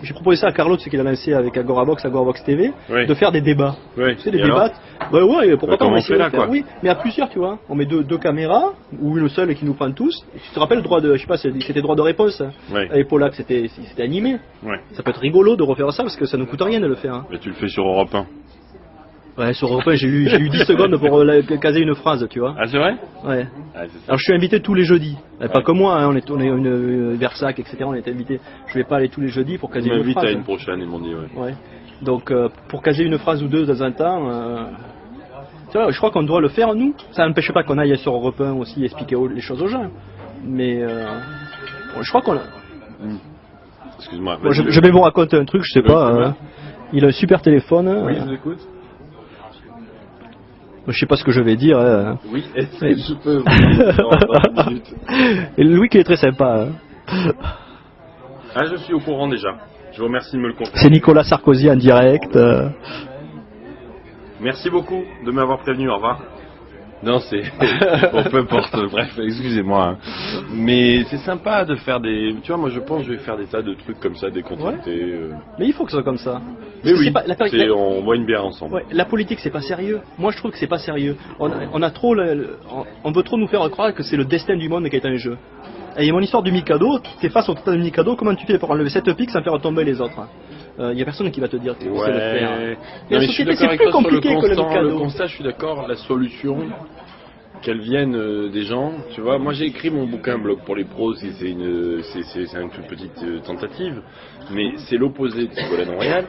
Speaker 2: j'ai proposé ça à Carlo, ce qu'il a lancé avec Agorabox TV, de faire des débats. Tu sais, des débats. Pourquoi pas, on essayer de le faire. Oui, mais à plusieurs, tu vois. On met deux caméras, ou une seule qui nous prend tous. Et tu te rappelles le droit de, je sais pas, c'était droit de réponse. Avec Polak, c'était animé. Ça peut être rigolo de refaire ça parce que ça ne coûte rien de le faire.
Speaker 1: Mais tu le fais sur Europe 1.
Speaker 2: Ouais, sur Europe 1, j'ai eu 10 secondes pour caser une phrase, tu vois.
Speaker 1: Ah, c'est vrai?
Speaker 2: Ouais. Alors, je suis invité tous les jeudis. Pas que moi, hein, on est une Versac, etc. On est invité. Je vais pas aller tous les jeudis pour caser une phrase.
Speaker 1: On m'invite à une prochaine, ils m'ont dit,
Speaker 2: Donc, pour caser une phrase ou deux dans un temps, tu vois, je crois qu'on doit le faire, nous. Ça n'empêche pas qu'on aille sur Europe 1 aussi expliquer les choses aux gens. Mais, je crois qu'on a...
Speaker 1: Excuse-moi.
Speaker 2: Bon, je vais vous raconter un truc, je sais pas. Il a un super téléphone.
Speaker 1: Oui, je l'écoute.
Speaker 2: Je sais pas ce que je vais dire.
Speaker 1: Oui, est-ce que je peux dans 10 minutes.
Speaker 2: Et Louis qui est très sympa.
Speaker 1: Ah, je suis au courant déjà. Je vous remercie de me le confier.
Speaker 2: C'est Nicolas Sarkozy en direct.
Speaker 1: Merci beaucoup de m'avoir prévenu. Au revoir. Non, c'est... Bon, peu importe, bref, excusez-moi. Mais c'est sympa de faire des... Tu vois, moi je pense que je vais faire des tas de trucs comme ça, décontractés.
Speaker 2: Mais il faut que ce soit comme ça.
Speaker 1: Mais oui, on boit une bière ensemble.
Speaker 2: La politique, c'est pas sérieux. Moi, je trouve que c'est pas sérieux. On veut trop nous faire croire que c'est le destin du monde qui est en jeu. Et mon histoire du Mikado, t'es face au total du Mikado, comment tu fais pour enlever 7 pics sans faire tomber les autres? Il n'y a personne qui va te dire que c'est le faire.
Speaker 1: Mais la société, c'est plus compliqué que le Mikado. Le constat, je suis d'accord, la solution, qu'elle vienne des gens, tu vois. Moi, j'ai écrit mon bouquin Blog pour les pros, c'est une toute petite tentative, mais c'est l'opposé de Ségolène Royal,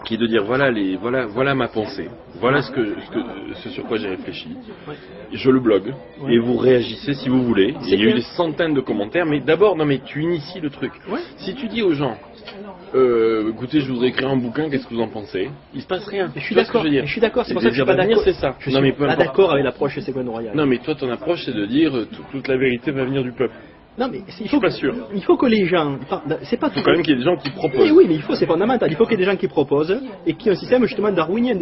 Speaker 1: qui est de dire voilà ma pensée, voilà ce sur quoi j'ai réfléchi. Je le blogue et vous réagissez si vous voulez. Il y a eu des centaines de commentaires, mais d'abord tu inities le truc. Si tu dis aux gens écoutez, je voudrais écrire un bouquin, qu'est-ce que vous en pensez? Il se passe rien.
Speaker 2: Je suis d'accord, c'est pour ça que je suis pas d'accord.
Speaker 1: C'est ça.
Speaker 2: Je suis pas d'accord avec l'approche de Ségolène Royal.
Speaker 1: Non, mais toi, ton approche, c'est de dire toute la vérité va venir du peuple.
Speaker 2: Non, mais
Speaker 1: il faut
Speaker 2: que les gens, c'est pas tout.
Speaker 1: Il faut quand même qu'il y ait des gens qui proposent.
Speaker 2: Mais c'est fondamental. Il faut qu'il y ait des gens qui proposent et qui ont un système justement darwinien.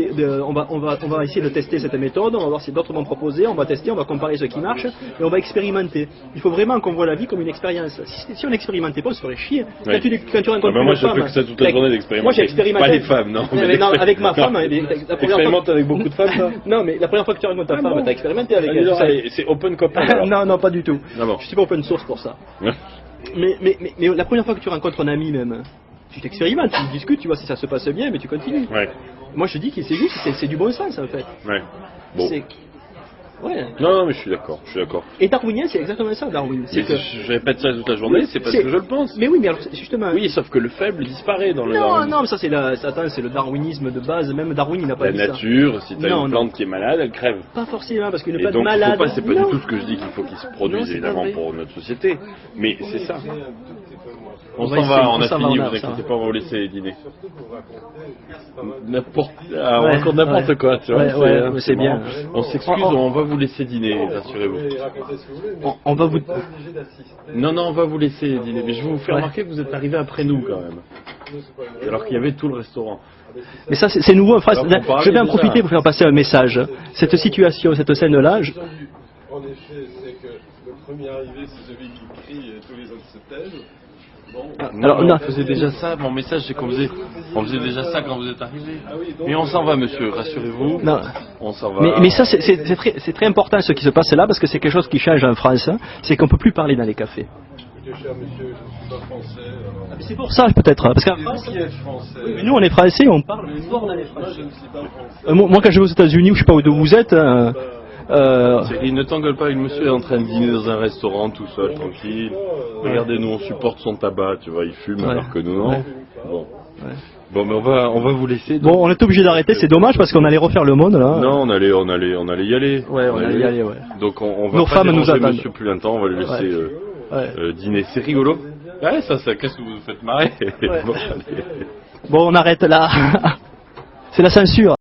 Speaker 2: On va essayer de tester cette méthode. On va voir si d'autres vont proposer. On va tester, on va comparer ce qui marche et on va expérimenter. Il faut vraiment qu'on voit la vie comme une expérience. Si on n'expérimentait pas, on se ferait chier. Quand tu rencontres
Speaker 1: moi, je fais que ça toute la journée d'expérimenter.
Speaker 2: Moi, j'ai expérimenté.
Speaker 1: Pas les femmes, non.
Speaker 2: Non, avec ma femme.
Speaker 1: Expérimente avec beaucoup de femmes, ça.
Speaker 2: Non, mais la première fois que tu rencontres ta femme, t'as expérimenté avec elle.
Speaker 1: C'est open copain.
Speaker 2: Non, pas du tout. Je suis pas open source pour ça. Mais la première fois que tu rencontres un ami même, tu t'expérimentes, tu discutes, tu vois si ça se passe bien, mais tu continues. Moi je dis que c'est juste, c'est du bon sens en fait.
Speaker 1: Bon. Non, mais je suis d'accord.
Speaker 2: Et darwinien, c'est exactement ça, Darwin.
Speaker 1: Je répète ça toute la journée, c'est parce que je le pense.
Speaker 2: Mais oui, mais alors justement.
Speaker 1: Oui, sauf que le faible disparaît dans le.
Speaker 2: Non, mais ça c'est le darwinisme de base. Même Darwin, il n'a pas dit ça.
Speaker 1: La nature, si t'as une plante qui est malade, elle crève.
Speaker 2: Pas forcément, parce qu'une plante malade.
Speaker 1: C'est pas du tout ce que je dis qu'il faut qu'il se produise évidemment pour notre société. Mais c'est ça. On s'en va, on a fini, vous inquiétez pas, on va vous laisser dîner. On raconte n'importe quoi, tu vois.
Speaker 2: C'est bien.
Speaker 1: On s'excuse, on va vous laisser dîner, rassurez-vous.
Speaker 2: On va vous...
Speaker 1: Non, on va vous laisser dîner, mais je vais vous faire remarquer que vous êtes arrivés après nous quand même. Alors qu'il y avait tout le restaurant.
Speaker 2: Mais ça, c'est nouveau en France. Je vais en profiter pour faire passer un message. Cette situation, cette scène-là...
Speaker 3: En effet, c'est que le premier arrivé, c'est celui qui crie et tous les autres se taisent. Bon.
Speaker 1: Alors, on faisait déjà ça, mon message c'est qu'on faisait déjà ça quand vous êtes arrivé. Mais on s'en va, monsieur, rassurez-vous. On s'en va.
Speaker 2: Mais ça, c'est très important ce qui se passe là, parce que c'est quelque chose qui change en France. C'est qu'on ne peut plus parler dans les cafés.
Speaker 3: Cher monsieur, je ne suis pas français.
Speaker 2: C'est pour ça peut-être. Parce qu'en France, mais nous on est français, on parle fort dans les
Speaker 3: Moi, je ne suis pas français.
Speaker 2: moi quand je vais aux États-Unis, ou je sais pas où vous êtes.
Speaker 1: Il ne t'engueule pas, le monsieur est en train de dîner dans un restaurant tout seul, tranquille. Regardez, nous on supporte son tabac, tu vois, il fume alors que nous non. Bon, mais on va vous laisser. Donc.
Speaker 2: Bon, on est obligé d'arrêter, c'est dommage parce qu'on allait refaire le monde là.
Speaker 1: Non, on allait y aller.
Speaker 2: Ouais, on allait y aller, ouais.
Speaker 1: Donc on va
Speaker 2: Nos
Speaker 1: pas
Speaker 2: femmes nous
Speaker 1: déranger
Speaker 2: attendent.
Speaker 1: monsieur plus longtemps, on va le laisser dîner. C'est rigolo. Ouais, ça, qu'est-ce que vous faites marrer?
Speaker 2: Bon, on arrête là. C'est la censure.